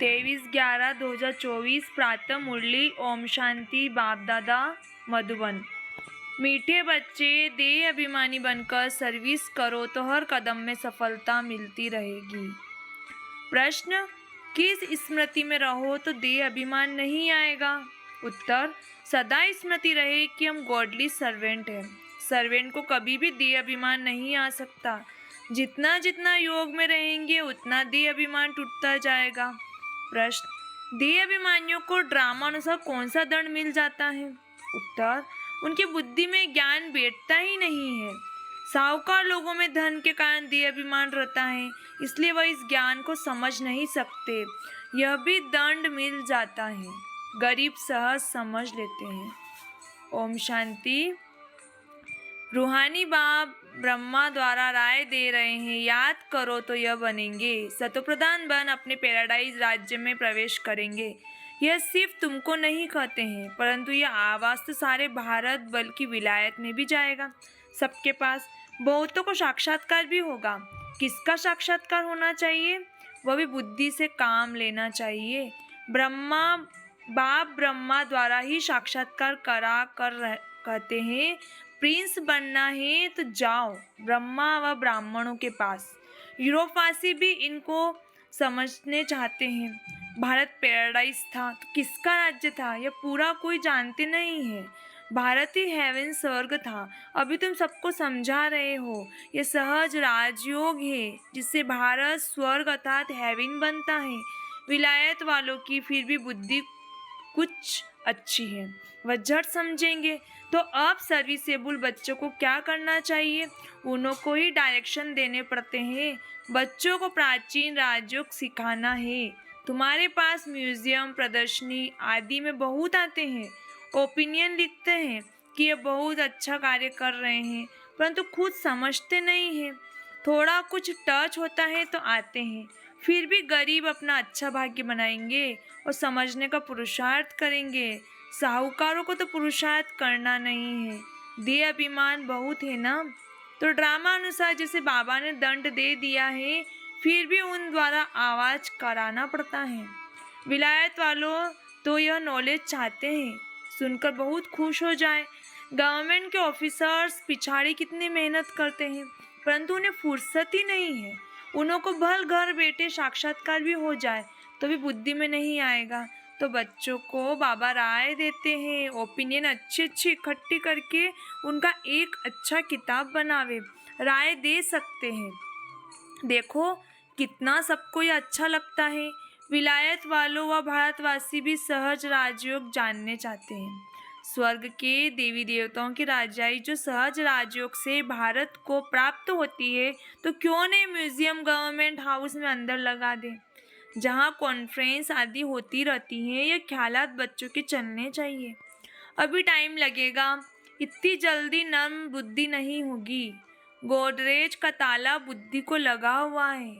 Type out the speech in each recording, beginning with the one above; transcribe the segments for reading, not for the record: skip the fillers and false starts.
23/11/2024 प्रातः मुरली। ओम शांति। बाप दादा मधुबन। मीठे बच्चे, देह अभिमानी बनकर सर्विस करो तो हर कदम में सफलता मिलती रहेगी। प्रश्न, किस स्मृति में रहो तो देह अभिमान नहीं आएगा? उत्तर, सदा स्मृति रहे कि हम गॉडली सर्वेंट हैं। सर्वेंट को कभी भी देह अभिमान नहीं आ सकता। जितना जितना योग में रहेंगे उतना देह अभिमान टूटता जाएगा। प्रश्न, देह अभिमानियों को ड्रामा अनुसार कौन सा दंड मिल जाता है? उत्तर, उनकी बुद्धि में ज्ञान बैठता ही नहीं है। साहूकार लोगों में धन के कारण देह अभिमान रहता है, इसलिए वह इस ज्ञान को समझ नहीं सकते। यह भी दंड मिल जाता है। गरीब सहज समझ लेते हैं। ओम शांति। रूहानी बाप ब्रह्मा द्वारा राय दे रहे हैं, याद करो तो यह बनेंगे। सतोप्रधान बन अपने पैराडाइज राज्य में प्रवेश करेंगे। यह सिर्फ तुमको नहीं कहते हैं, परंतु यह आवाज़ तो सारे भारत बल्कि विलायत में भी जाएगा। सबके पास बहुतों को साक्षात्कार भी होगा। किसका साक्षात्कार होना चाहिए? वह भी बुद्धि से काम लेना चाहिए। बाप ब्रह्मा द्वारा ही साक्षात्कार करा कर कहते हैं, प्रिंस बनना है तो जाओ ब्रह्मा व ब्राह्मणों के पास। यूरोपवासी भी इनको समझने चाहते हैं। भारत पैराडाइज था तो किसका राज्य था यह पूरा कोई जानते नहीं है। भारत ही हेवन स्वर्ग था। अभी तुम सबको समझा रहे हो, यह सहज राजयोग है जिससे भारत स्वर्ग अर्थात हेवन बनता है। विलायत वालों की फिर भी बुद्धि कुछ अच्छी है, वह झट समझेंगे। तो अब सर्विसेबल बच्चों को क्या करना चाहिए? उन्हों को ही डायरेक्शन देने पड़ते हैं। बच्चों को प्राचीन राजयोग सिखाना है। तुम्हारे पास म्यूजियम, प्रदर्शनी आदि में बहुत आते हैं, ओपिनियन लिखते हैं कि ये बहुत अच्छा कार्य कर रहे हैं, परंतु खुद समझते नहीं हैं। थोड़ा कुछ टच होता है तो आते हैं, फिर भी गरीब अपना अच्छा भाग्य बनाएंगे और समझने का पुरुषार्थ करेंगे। साहूकारों को तो पुरुषार्थ करना नहीं है, देह अभिमान बहुत है ना। तो ड्रामा अनुसार जैसे बाबा ने दंड दे दिया है, फिर भी उन द्वारा आवाज कराना पड़ता है। विलायत वालों तो यह नॉलेज चाहते हैं, सुनकर बहुत खुश हो जाए। गवर्नमेंट के ऑफिसर्स पिछाड़ी कितनी मेहनत करते हैं, परंतु उन्हें फुर्सत ही नहीं है। उन्हों को भल घर बैठे साक्षात्कार भी हो जाए तो भी बुद्धि में नहीं आएगा। तो बच्चों को बाबा राय देते हैं, ओपिनियन अच्छी अच्छी इकट्ठी करके उनका एक अच्छा किताब बनावे, राय दे सकते हैं। देखो कितना सबको ये अच्छा लगता है। विलायत वालों व भारतवासी भी सहज राजयोग जानने चाहते हैं। स्वर्ग के देवी देवताओं की राजाई जो सहज राजयोग से भारत को प्राप्त होती है, तो क्यों नहीं म्यूजियम गवर्नमेंट हाउस में अंदर लगा दें, जहाँ कॉन्फ्रेंस आदि होती रहती हैं। ये ख्यालात बच्चों के चलने चाहिए। अभी टाइम लगेगा, इतनी जल्दी नर्म बुद्धि नहीं होगी। गोदरेज का ताला बुद्धि को लगा हुआ है,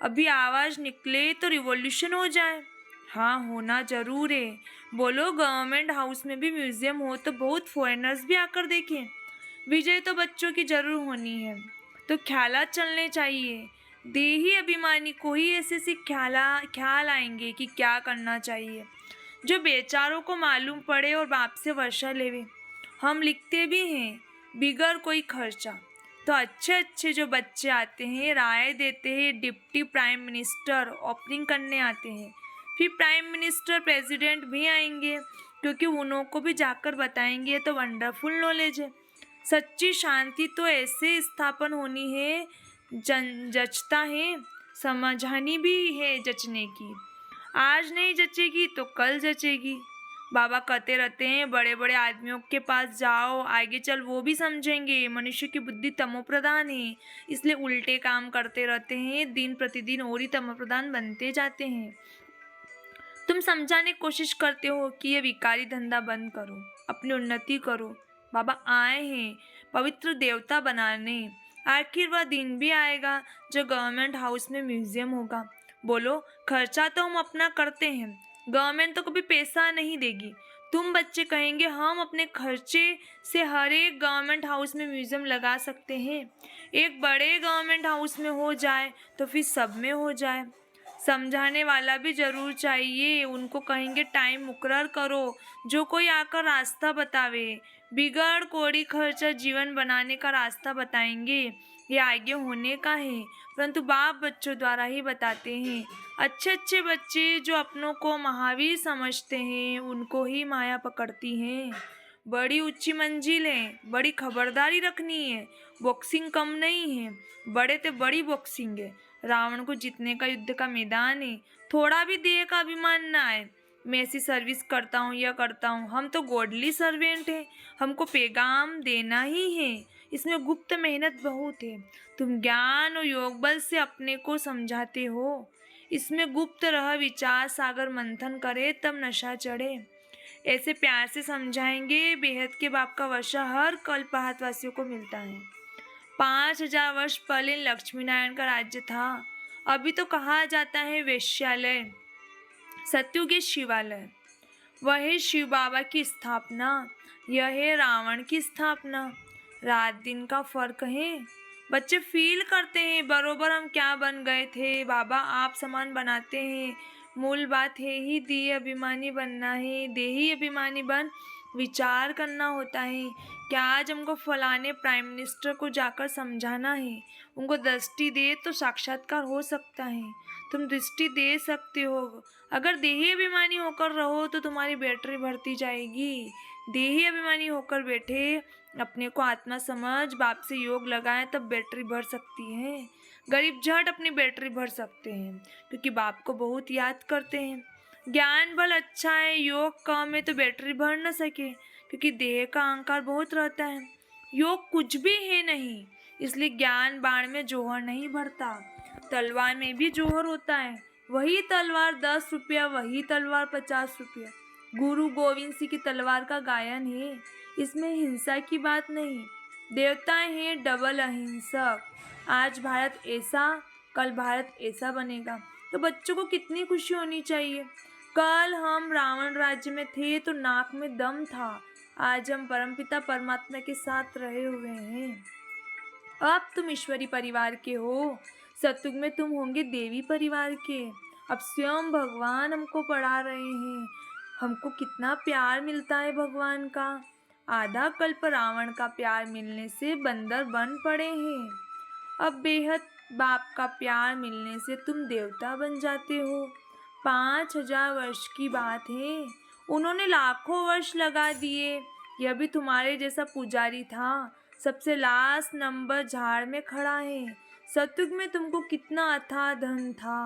अभी आवाज़ निकले तो रिवॉल्यूशन हो जाए। हाँ, होना जरूर है। बोलो गवर्नमेंट हाउस में भी म्यूजियम हो तो बहुत फॉरेनर्स भी आकर देखें। विजय तो बच्चों की जरूर होनी है, तो ख्यालात चलने चाहिए। देही अभिमानी को ही ऐसे से ख्याल आएंगे कि क्या करना चाहिए, जो बेचारों को मालूम पड़े और बाप से वर्षा लेवे। हम लिखते भी हैं बिगर कोई खर्चा। तो अच्छे अच्छे जो बच्चे आते हैं, राय देते हैं। डिप्टी प्राइम मिनिस्टर ओपनिंग करने आते हैं, फिर प्राइम मिनिस्टर प्रेसिडेंट भी आएंगे, क्योंकि उन्हों को भी जाकर बताएंगे। तो वंडरफुल नॉलेज है। सच्ची शांति तो ऐसे स्थापन होनी है, जचता है, समझानी भी है जचने की। आज नहीं जचेगी तो कल जचेगी। बाबा कहते रहते हैं बड़े बड़े आदमियों के पास जाओ, आगे चल वो भी समझेंगे। मनुष्य की बुद्धि तमोप्रधान है, इसलिए उल्टे काम करते रहते हैं। दिन प्रतिदिन और ही तमोप्रधान बनते जाते हैं। तुम समझाने की कोशिश करते हो कि ये विकारी धंधा बंद करो, अपनी उन्नति करो। बाबा आए हैं पवित्र देवता बनाने। आखिर वह दिन भी आएगा जो गवर्नमेंट हाउस में म्यूजियम होगा। बोलो खर्चा तो हम अपना करते हैं, गवर्नमेंट तो कभी पैसा नहीं देगी। तुम बच्चे कहेंगे हम अपने खर्चे से हर एक गवर्नमेंट हाउस में म्यूजियम लगा सकते हैं। एक बड़े गवर्नमेंट हाउस में हो जाए तो फिर सब में हो जाए। समझाने वाला भी जरूर चाहिए। उनको कहेंगे टाइम मुकर्रर करो, जो कोई आकर रास्ता बतावे। बिगड़ कोड़ी खर्चा जीवन बनाने का रास्ता बताएंगे। ये आगे होने का है, परंतु बाप बच्चों द्वारा ही बताते हैं। अच्छे अच्छे बच्चे जो अपनों को महावीर समझते हैं, उनको ही माया पकड़ती है। बड़ी ऊंची मंजिल है, बड़ी खबरदारी रखनी है। बॉक्सिंग कम नहीं है, बड़े तो बड़ी बॉक्सिंग है। रावण को जीतने का युद्ध का मैदान है। थोड़ा भी देह का अभिमान ना आए, मैं ऐसी सर्विस करता हूँ या करता हूँ। हम तो गॉडली सर्वेंट हैं, हमको पैगाम देना ही है। इसमें गुप्त मेहनत बहुत है। तुम ज्ञान और योग बल से अपने को समझाते हो, इसमें गुप्त रह विचार सागर मंथन करे तब नशा चढ़े। ऐसे प्यार से समझाएंगे। बेहद के बाप का वर्षा हर कल्पहातवासियों को मिलता है। 5000 वर्ष पहले लक्ष्मी नारायण का राज्य था। अभी तो कहा जाता है वेश्यालय। सत्युग के शिवालय, वह है शिव बाबा की स्थापना, यह है रावण की स्थापना। रात दिन का फर्क है। बच्चे फील करते हैं बरोबर हम क्या बन गए थे। बाबा आप समान बनाते हैं। मूल बात है ही देह अभिमानी बनना है। देही अभिमानी बन विचार करना होता है। क्या आज हमको फलाने प्राइम मिनिस्टर को जाकर समझाना है? उनको दृष्टि दे तो साक्षात्कार हो सकता है। तुम दृष्टि दे सकते हो। अगर देही अभिमानी होकर रहो तो तुम्हारी बैटरी बढ़ती जाएगी। देही अभिमानी होकर बैठे, अपने को आत्मा समझ, बाप से योग लगाए तब बैटरी बढ़ सकती है। गरीब झट अपनी बैटरी भर सकते हैं क्योंकि बाप को बहुत याद करते हैं। ज्ञान बल अच्छा है, योग कम है तो बैटरी भर न सके क्योंकि देह का अहंकार बहुत रहता है। योग कुछ भी है नहीं, इसलिए ज्ञान बाण में जोहर नहीं भरता। तलवार में भी जोहर होता है। वही तलवार 10 रुपया, वही तलवार 50 रुपया। गुरु गोविंद सिंह की तलवार का गायन है। इसमें हिंसा की बात नहीं। देवताएं हैं डबल अहिंसक। आज भारत ऐसा, कल भारत ऐसा बनेगा तो बच्चों को कितनी खुशी होनी चाहिए। कल हम रावण राज्य में थे तो नाक में दम था। आज हम परमपिता परमात्मा के साथ रहे हुए हैं। अब तुम ईश्वरी परिवार के हो, सतयुग में तुम होंगे देवी परिवार के। अब स्वयं भगवान हमको पढ़ा रहे हैं। हमको कितना प्यार मिलता है भगवान का। आधा कल्प रावण का प्यार मिलने से बंदर बन पड़े हैं। अब बेहद बाप का प्यार मिलने से तुम देवता बन जाते हो। 5000 वर्ष की बात है, उन्होंने लाखों वर्ष लगा दिए। यह भी तुम्हारे जैसा पुजारी था, सबसे लास्ट नंबर झाड़ में खड़ा है। सतयुग में तुमको कितना अथाह धन था।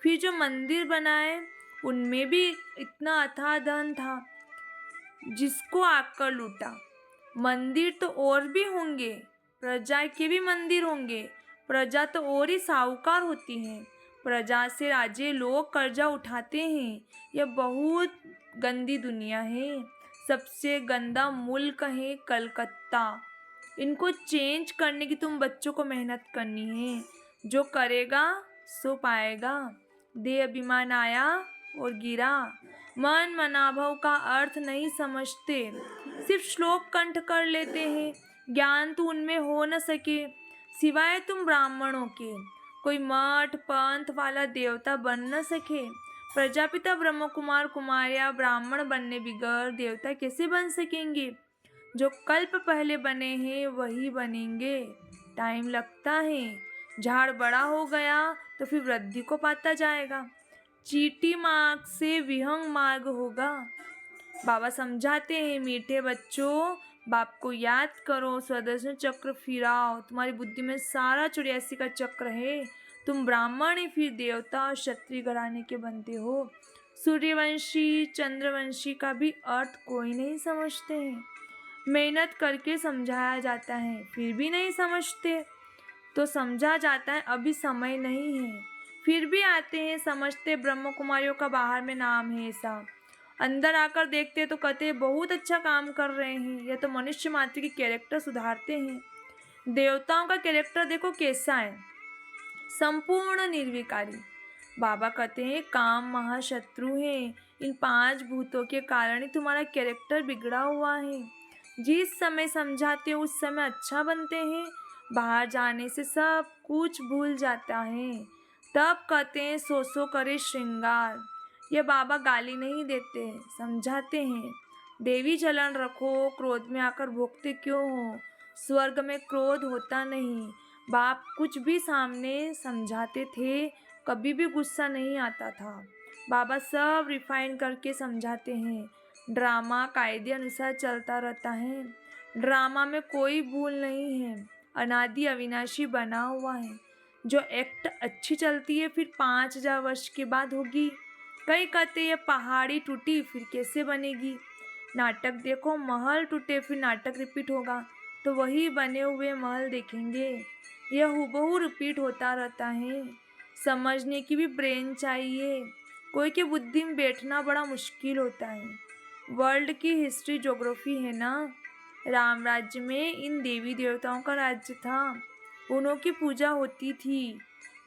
फिर जो मंदिर बनाए उनमें भी इतना अथाह धन था जिसको आकर लूटा। मंदिर तो और भी होंगे, प्रजा के भी मंदिर होंगे। प्रजा तो और ही साहूकार होती है। प्रजा से राजे लोग कर्जा उठाते हैं। यह बहुत गंदी दुनिया है। सबसे गंदा मुल्क है कलकत्ता। इनको चेंज करने की तुम बच्चों को मेहनत करनी है। जो करेगा सो पाएगा। देह अभिमान आया और गिरा। मन मनाभव का अर्थ नहीं समझते, सिर्फ श्लोक कंठ कर लेते हैं। ज्ञान तो उनमें हो न सके सिवाय तुम ब्राह्मणों के। कोई मठ पंथ वाला देवता बन न सके। प्रजापिता ब्रह्म कुमार कुमारिया ब्राह्मण बनने बिगड़ देवता कैसे बन सकेंगे? जो कल्प पहले बने हैं वही बनेंगे। टाइम लगता है। झाड़ बड़ा हो गया तो फिर वृद्धि को पाता जाएगा। चीटी मार्ग से विहंग मार्ग होगा। बाबा समझाते हैं, मीठे बच्चों बाप को याद करो, सुदर्शन चक्र फिराओ। तुम्हारी बुद्धि में सारा 84 का चक्र है। तुम ब्राह्मण ही फिर देवता और क्षत्रिय घराने के बनते हो। सूर्यवंशी चंद्रवंशी का भी अर्थ कोई नहीं समझते हैं। मेहनत करके समझाया जाता है फिर भी नहीं समझते, तो समझा जाता है अभी समय नहीं है। फिर भी आते हैं समझते। ब्रह्म कुमारियों का बाहर में नाम है ऐसा। अंदर आकर देखते तो कहते बहुत अच्छा काम कर रहे हैं। यह तो मनुष्य मात्र की कैरेक्टर सुधारते हैं। देवताओं का कैरेक्टर देखो कैसा है, संपूर्ण निर्विकारी। बाबा कहते हैं काम महाशत्रु है। इन 5 भूतों के कारण ही तुम्हारा कैरेक्टर बिगड़ा हुआ है। जिस समय समझाते हो उस समय अच्छा बनते हैं। बाहर जाने से सब कुछ भूल जाता है। तब कहते हैं सो सो करे श्रृंगार। ये बाबा गाली नहीं देते, समझाते हैं। देवी जलन रखो, क्रोध में आकर भोगते क्यों हो? स्वर्ग में क्रोध होता नहीं। बाप कुछ भी सामने समझाते थे, कभी भी गुस्सा नहीं आता था। बाबा सब रिफाइन करके समझाते हैं। ड्रामा कायदे अनुसार चलता रहता है। ड्रामा में कोई भूल नहीं है, अनादि अविनाशी बना हुआ है। जो एक्ट अच्छी चलती है फिर 5000 वर्ष के बाद होगी। कई कहते ये पहाड़ी टूटी फिर कैसे बनेगी। नाटक देखो, महल टूटे फिर नाटक रिपीट होगा, तो वही बने हुए महल देखेंगे। यह हूबहू रिपीट होता रहता है। समझने की भी ब्रेन चाहिए। कोई के बुद्धि में बैठना बड़ा मुश्किल होता है। वर्ल्ड की हिस्ट्री ज्योग्राफी है ना। राम राज्य में इन देवी देवताओं का राज्य था, उन्हों की पूजा होती थी।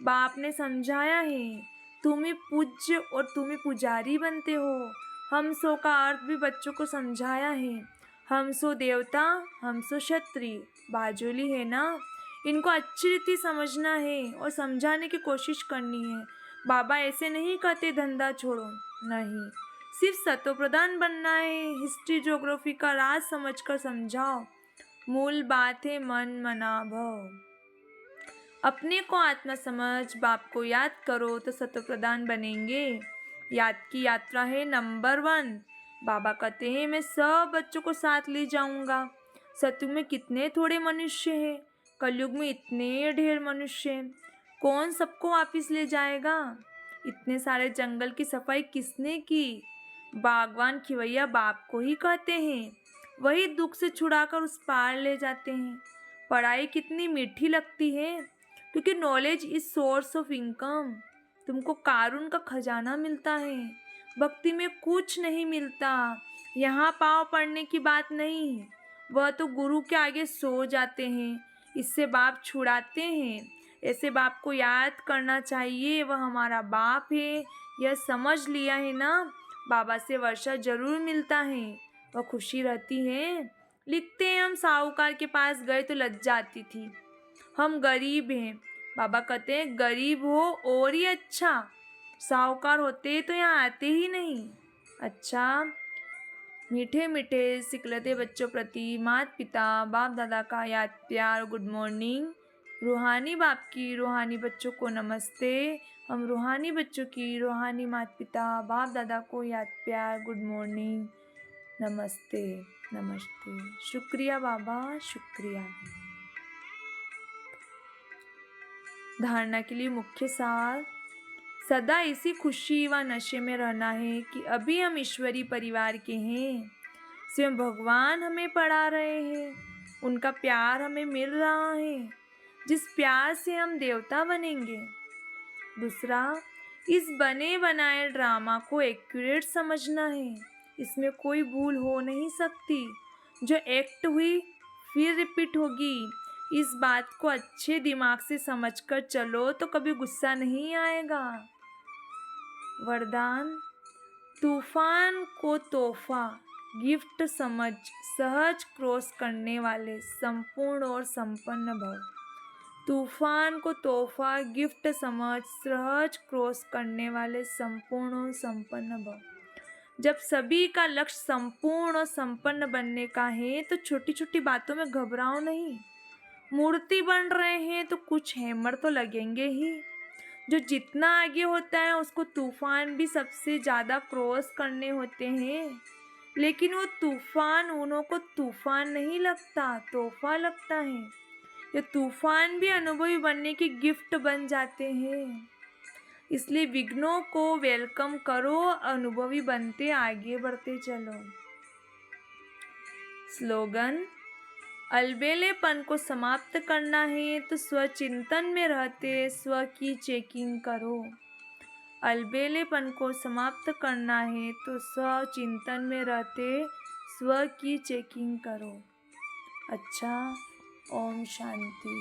बाप ने समझाया है, तुम ही पूज्य और तुम ही पुजारी बनते हो। हम सो का अर्थ भी बच्चों को समझाया है। हम सो देवता, हम सो क्षत्रिय। बाजुली है ना, इनको अच्छी रीति समझना है और समझाने की कोशिश करनी है। बाबा ऐसे नहीं कहते धंधा छोड़ो, नहीं, सिर्फ सतोप्रधान बनना है। हिस्ट्री ज्योग्राफी का राज समझकर समझाओ। मूल बात है मन मना भव। अपने को आत्मा समझ, बाप को याद करो तो सतोप्रधान बनेंगे। याद की यात्रा है नंबर 1। बाबा कहते हैं मैं सब बच्चों को साथ ले जाऊंगा। सतयुग में कितने थोड़े मनुष्य हैं, कलयुग में इतने ढेर मनुष्य हैं। कौन सबको वापिस ले जाएगा? इतने सारे जंगल की सफाई किसने की? बागवान खिवैया बाप को ही कहते हैं। वही दुख से छुड़ाकर उस पार ले जाते हैं। पढ़ाई कितनी मीठी लगती है, क्योंकि knowledge is source of income. तुमको कारून का खजाना मिलता है। भक्ति में कुछ नहीं मिलता। यहाँ पाँव पड़ने की बात नहीं, वह तो गुरु के आगे सो जाते हैं। इससे बाप छुड़ाते हैं। ऐसे बाप को याद करना चाहिए, वह हमारा बाप है। यह समझ लिया है ना। बाबा से वर्षा जरूर मिलता है, वह खुशी रहती है। लिखते हैं हम साहूकार के पास गए तो लज्जा आती थी, हम गरीब हैं। बाबा कहते हैं गरीब हो और ही अच्छा, साहूकार होते तो यहाँ आते ही नहीं। अच्छा, मीठे मीठे सिकलते बच्चों प्रति माता पिता बाप दादा का याद प्यार गुड मॉर्निंग। रूहानी बाप की रूहानी बच्चों को नमस्ते। हम रूहानी बच्चों की रूहानी माता पिता बाप दादा को याद प्यार गुड मॉर्निंग, नमस्ते नमस्ते। शुक्रिया बाबा, शुक्रिया। धारणा के लिए मुख्य सार, सदा इसी खुशी व नशे में रहना है कि अभी हम ईश्वरी परिवार के हैं। स्वयं भगवान हमें पढ़ा रहे हैं, उनका प्यार हमें मिल रहा है, जिस प्यार से हम देवता बनेंगे। दूसरा, इस बने बनाए ड्रामा को एक्यूरेट समझना है। इसमें कोई भूल हो नहीं सकती। जो एक्ट हुई फिर रिपीट होगी। इस बात को अच्छे दिमाग से समझकर चलो तो कभी गुस्सा नहीं आएगा। वरदान, तूफान को तोहफा गिफ्ट समझ सहज क्रॉस करने वाले संपूर्ण और संपन्न भव। तूफान को तोहफा गिफ्ट समझ सहज क्रॉस करने वाले संपूर्ण और संपन्न भव। जब सभी का लक्ष्य संपूर्ण और संपन्न बनने का है तो छोटी छोटी बातों में घबराओ नहीं। मूर्ति बन रहे हैं तो कुछ हैमर तो लगेंगे ही। जो जितना आगे होता है उसको तूफान भी सबसे ज़्यादा क्रॉस करने होते हैं, लेकिन वो तूफान उन्हों को तूफान नहीं लगता, तोहफा लगता है। ये तूफान भी अनुभवी बनने की गिफ्ट बन जाते हैं। इसलिए विघ्नों को वेलकम करो, अनुभवी बनते आगे बढ़ते चलो। स्लोगन, अलबेलेपन को समाप्त करना है तो स्वचिंतन में रहते स्व की चेकिंग करो। अलबेलेपन को समाप्त करना है तो स्वचिंतन में रहते स्व की चेकिंग करो। अच्छा, ओम शांति।